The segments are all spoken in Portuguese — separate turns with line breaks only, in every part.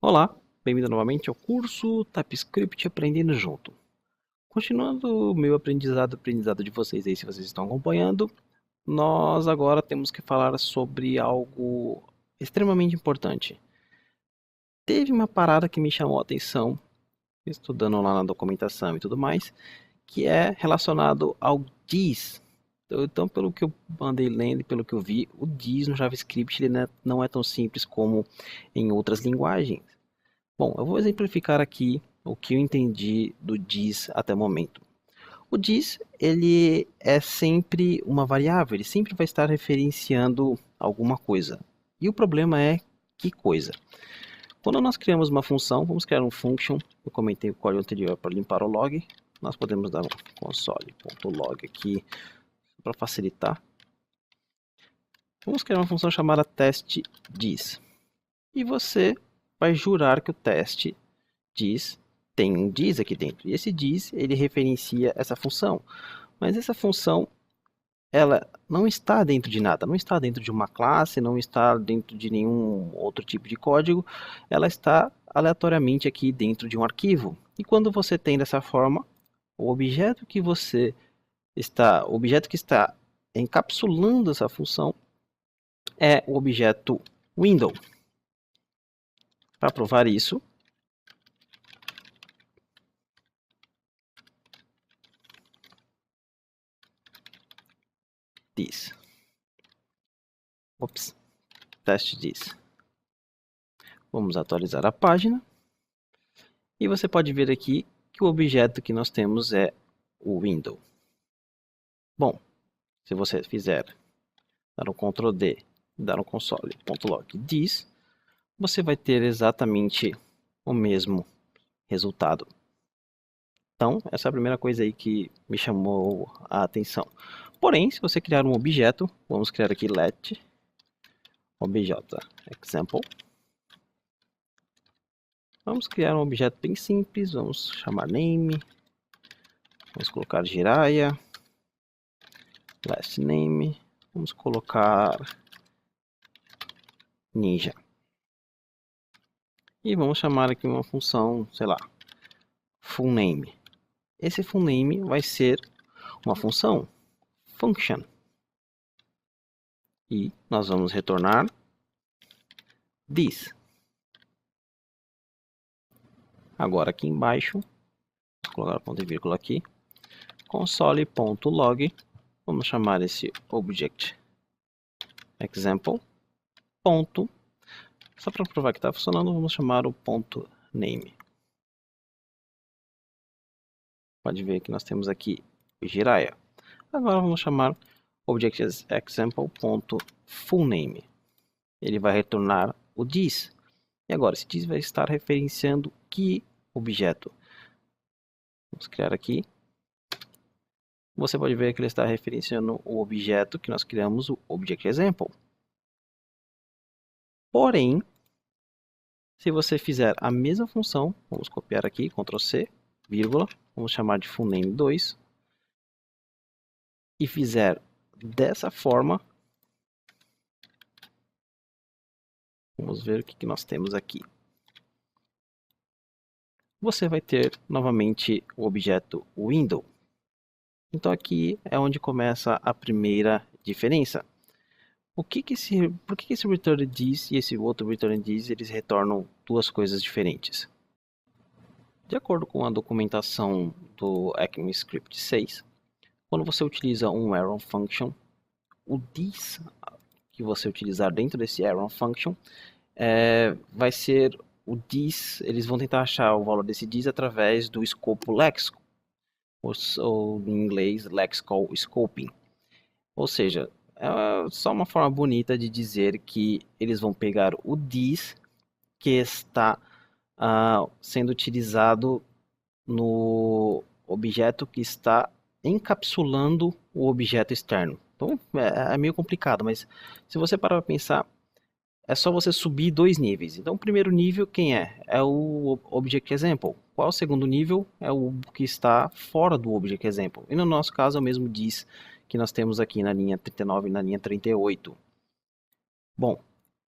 Olá, bem-vindo novamente ao curso TypeScript Aprendendo Junto. Continuando o meu aprendizado de vocês aí, se vocês estão acompanhando, nós agora temos que falar sobre algo extremamente importante. Teve uma parada que me chamou a atenção, estudando lá na documentação e tudo mais, que é relacionado ao this. Então, pelo que eu andei lendo e pelo que eu vi, o this no JavaScript ele não é tão simples como em outras linguagens. Bom, eu vou exemplificar aqui o que eu entendi do this até o momento. O this, ele é sempre uma variável, ele sempre vai estar referenciando alguma coisa. E o problema é que coisa. Quando nós criamos uma função, vamos criar um function, eu comentei o código anterior para limpar o log, nós podemos dar um console.log aqui para facilitar. Vamos criar uma função chamada test_this. E você vai jurar que o teste this tem um this aqui dentro. E esse this, ele referencia essa função. Mas essa função, ela não está dentro de nada. Não está dentro de uma classe, não está dentro de nenhum outro tipo de código. Ela está aleatoriamente aqui dentro de um arquivo. E quando você tem dessa forma, o objeto que está encapsulando essa função é o objeto window. Para provar isso, this. Teste this. Vamos atualizar a página. E você pode ver aqui que o objeto que nós temos é o window. Bom, se você fizer, dar um Ctrl D, dar um console.log this, você vai ter exatamente o mesmo resultado. Então, essa é a primeira coisa aí que me chamou a atenção. Porém, se você criar um objeto, vamos criar aqui let objeto example. Vamos criar um objeto bem simples, vamos chamar name, vamos colocar Jiraiya, last name, vamos colocar ninja. E vamos chamar aqui uma função, sei lá, full name. Esse full name vai ser uma função, function. E nós vamos retornar this. Agora aqui embaixo, vou colocar ponto e vírgula aqui, console.log, vamos chamar esse object example, ponto, só para provar que está funcionando, vamos chamar o ponto name. Pode ver que nós temos aqui o Jiraiya. Agora vamos chamar object example.fullName. Ele vai retornar o this. E agora esse this vai estar referenciando que objeto? Vamos criar aqui. Você pode ver que ele está referenciando o objeto que nós criamos, o object example. Porém, se você fizer a mesma função, vamos copiar aqui, Ctrl C, vírgula, vamos chamar de fullName2, e fizer dessa forma, vamos ver o que nós temos aqui. Você vai ter novamente o objeto window. Então aqui é onde começa a primeira diferença. Por que esse return this e esse outro return this eles retornam duas coisas diferentes? De acordo com a documentação do ECMAScript 6, quando você utiliza um arrow function, o this que você utilizar dentro desse arrow function vai ser o this, eles vão tentar achar o valor desse this através do escopo léxico, ou em inglês lexical scoping. Ou seja, é só uma forma bonita de dizer que eles vão pegar o this que está sendo utilizado no objeto que está encapsulando o objeto externo. Então é meio complicado, mas se você parar para pensar, é só você subir dois níveis. Então o primeiro nível quem é? É o Object Example. Qual é o segundo nível? É o que está fora do Object Example. E no nosso caso é o mesmo this que nós temos aqui na linha 39 e na linha 38. Bom,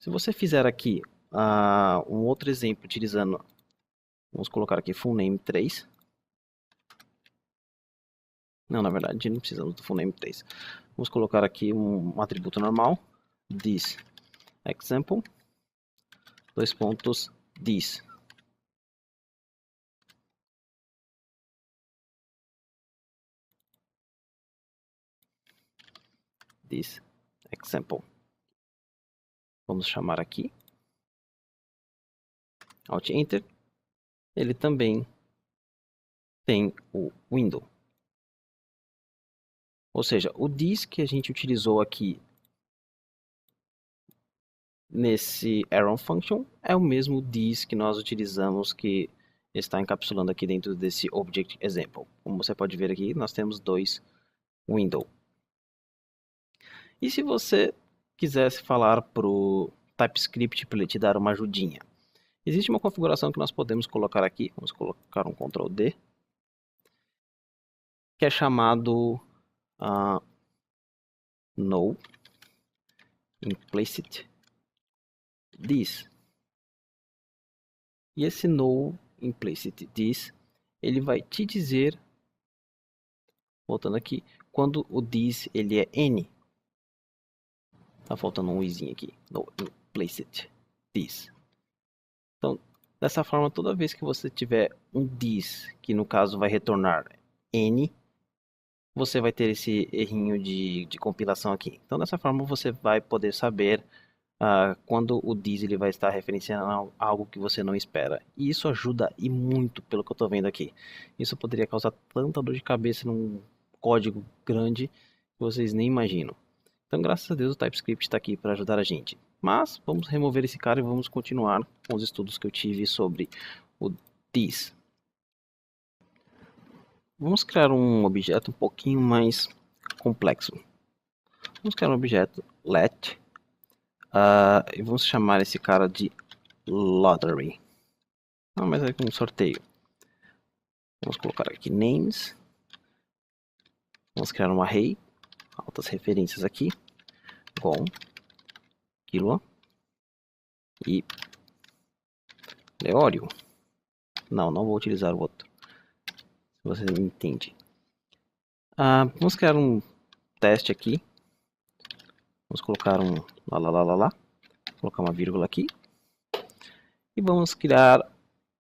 se você fizer aqui um outro exemplo utilizando, vamos colocar aqui fullname 3. Não, na verdade não precisamos do fullname 3. Vamos colocar aqui um atributo normal, this example, dois pontos, this. This example. Vamos chamar aqui, Alt Enter. Ele também tem o window. Ou seja, o this que a gente utilizou aqui nesse arrow function é o mesmo this que nós utilizamos, que está encapsulando aqui dentro desse object example. Como você pode ver aqui, nós temos dois window. E se você quisesse falar para o TypeScript para ele te dar uma ajudinha, existe uma configuração que nós podemos colocar aqui. Vamos colocar um Ctrl D, que é chamado no implicit this. E esse no implicit this, ele vai te dizer, voltando aqui, quando o this ele é n. Tá faltando um izinho aqui, no implicit this. Então, dessa forma, toda vez que você tiver um this, que no caso vai retornar n, você vai ter esse errinho de compilação aqui. Então, dessa forma, você vai poder saber quando o this ele vai estar referenciando algo que você não espera. E isso ajuda e muito, pelo que eu estou vendo aqui. Isso poderia causar tanta dor de cabeça num código grande que vocês nem imaginam. Então, graças a Deus, o TypeScript está aqui para ajudar a gente. Mas, vamos remover esse cara e vamos continuar com os estudos que eu tive sobre o this. Vamos criar um objeto um pouquinho mais complexo. Vamos criar um objeto let e vamos chamar esse cara de lottery. Mas é um sorteio. Vamos colocar aqui names. Vamos criar um array. Altas referências aqui. Com Kilo e Leório. Não vou utilizar o outro. Se você me entende. Vamos criar um teste aqui. Vamos colocar um lá. Colocar uma vírgula aqui. E vamos criar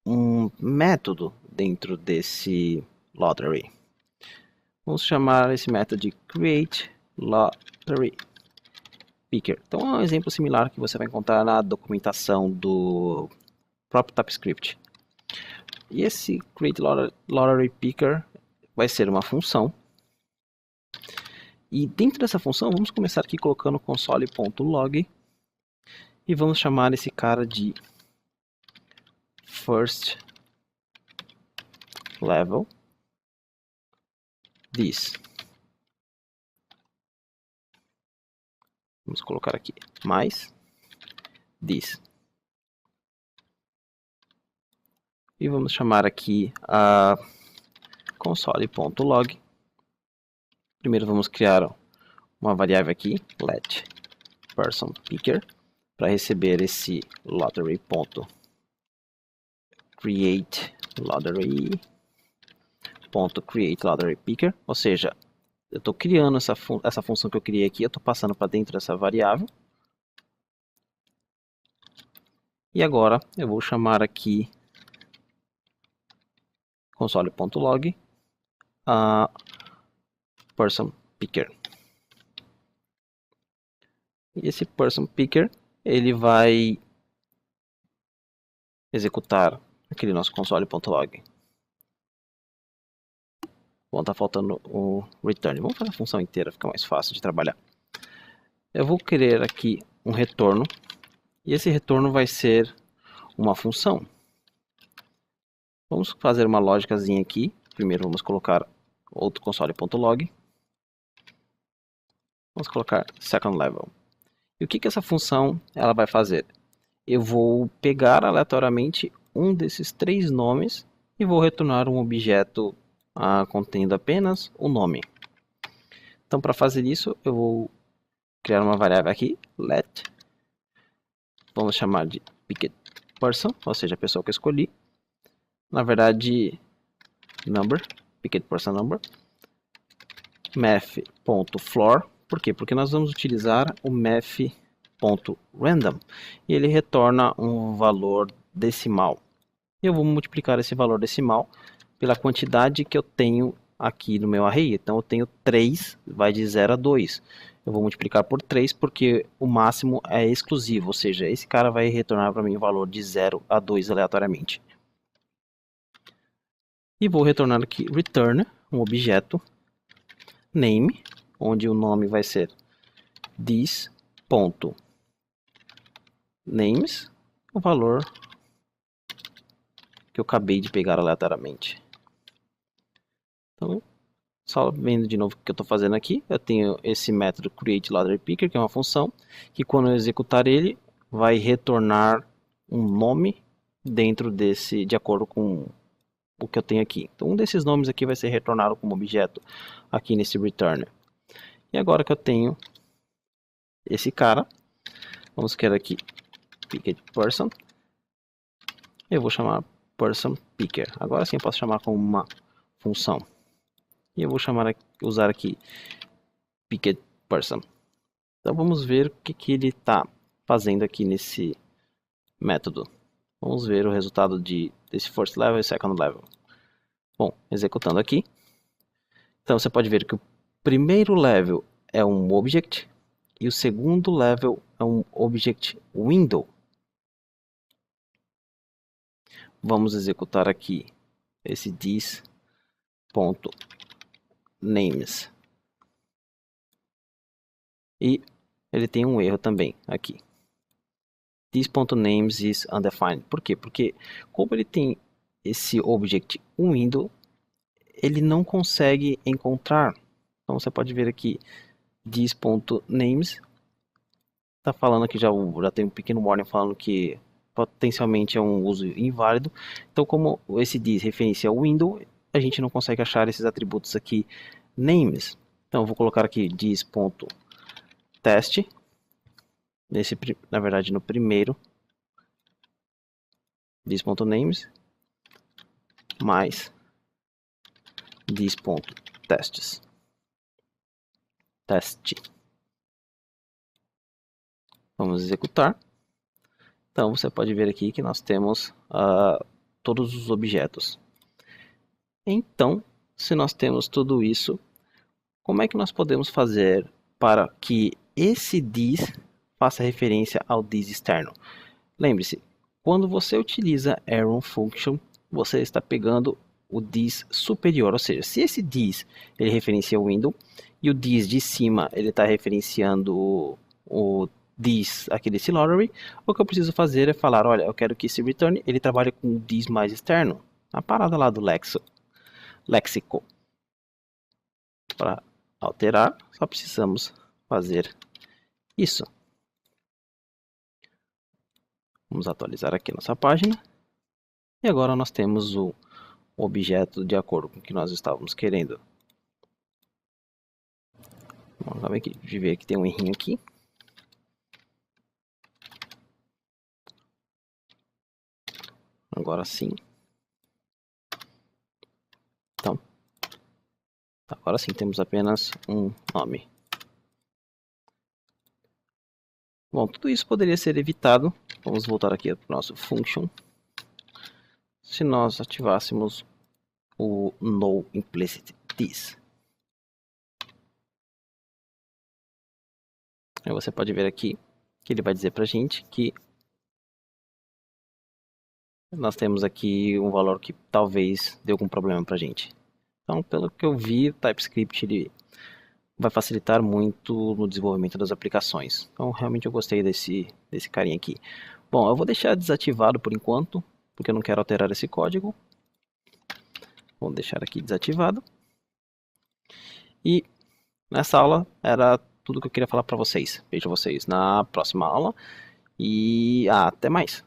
um método dentro desse lottery. Vamos chamar esse método de createLotteryPicker. Então é um exemplo similar que você vai encontrar na documentação do próprio TypeScript. E esse createLotteryPicker vai ser uma função. E dentro dessa função, vamos começar aqui colocando console.log e vamos chamar esse cara de first level this. Vamos colocar aqui mais this. E vamos chamar aqui a console.log. Primeiro vamos criar uma variável aqui, let person picker, para receber esse lottery.createLotteryPicker, ou seja, eu estou criando essa função que eu criei aqui, eu estou passando para dentro dessa variável. E agora eu vou chamar aqui console.log person picker. E esse person picker ele vai executar aquele nosso console.log. Bom, tá faltando o return. Vamos fazer a função inteira, fica mais fácil de trabalhar. Eu vou querer aqui um retorno. E esse retorno vai ser uma função. Vamos fazer uma lógicazinha aqui. Primeiro vamos colocar outro console.log. Vamos colocar second level. E o que essa função ela vai fazer? Eu vou pegar aleatoriamente um desses três nomes e vou retornar um objeto contendo apenas o nome. Então, para fazer isso, eu vou criar uma variável aqui, let. Vamos chamar de picked person, ou seja, a pessoa que eu escolhi. Na verdade, number, picked person number. Math.floor, por quê? Porque nós vamos utilizar o math.random e ele retorna um valor decimal. Eu vou multiplicar esse valor decimal pela quantidade que eu tenho aqui no meu array. Então eu tenho 3, vai de 0 a 2. Eu vou multiplicar por 3 porque o máximo é exclusivo, ou seja, esse cara vai retornar para mim o valor de 0 a 2 aleatoriamente. E vou retornar aqui return, um objeto, name, onde o nome vai ser this.names, o valor que eu acabei de pegar aleatoriamente. Então, só vendo de novo o que eu estou fazendo aqui, eu tenho esse método createLotteryPicker, que é uma função que quando eu executar ele, vai retornar um nome dentro desse, de acordo com o que eu tenho aqui. Então, um desses nomes aqui vai ser retornado como objeto aqui nesse return. E agora que eu tenho esse cara, vamos criar aqui picked person, eu vou chamar person picker. Agora sim eu posso chamar como uma função. E eu vou usar aqui picked person. Então vamos ver o que ele está fazendo aqui nesse método. Vamos ver o resultado desse first level e second level. Bom, executando aqui. Então você pode ver que o primeiro level é um object e o segundo level é um object window. Vamos executar aqui esse this.names. E ele tem um erro também aqui. This.names is undefined. Por quê? Porque como ele tem esse object window, ele não consegue encontrar. Então você pode ver aqui this.names está falando aqui, já tem um pequeno warning falando que potencialmente é um uso inválido. Então como esse this referencia ao window, a gente não consegue achar esses atributos aqui names. Então eu vou colocar aqui this.test, na verdade no primeiro this.names mais this.tests teste. Vamos executar. Então você pode ver aqui que nós temos todos os objetos. Então, se nós temos tudo isso, como é que nós podemos fazer para que esse this faça referência ao this externo? Lembre-se, quando você utiliza arrow function, você está pegando o this superior, ou seja, se esse this ele referencia o window e o this de cima ele está referenciando o this aqui desse lottery, o que eu preciso fazer é falar, olha, eu quero que esse return ele trabalhe com o this mais externo, a parada lá do léxico. Para alterar, só precisamos fazer isso. Vamos atualizar aqui nossa página. E agora nós temos o objeto de acordo com o que nós estávamos querendo. Vamos ver que tem um errinho aqui. Agora sim. Então, agora sim temos apenas um nome. Bom, tudo isso poderia ser evitado. Vamos voltar aqui para o nosso function. Se nós ativássemos o no implicit this. Aí você pode ver aqui que ele vai dizer para a gente que nós temos aqui um valor que talvez dê algum problema para a gente. Então, pelo que eu vi, o TypeScript ele vai facilitar muito no desenvolvimento das aplicações. Então, realmente eu gostei desse carinha aqui. Bom, eu vou deixar desativado por enquanto, porque eu não quero alterar esse código. Vou deixar aqui desativado. E nessa aula era tudo que eu queria falar para vocês. Vejo vocês na próxima aula e até mais.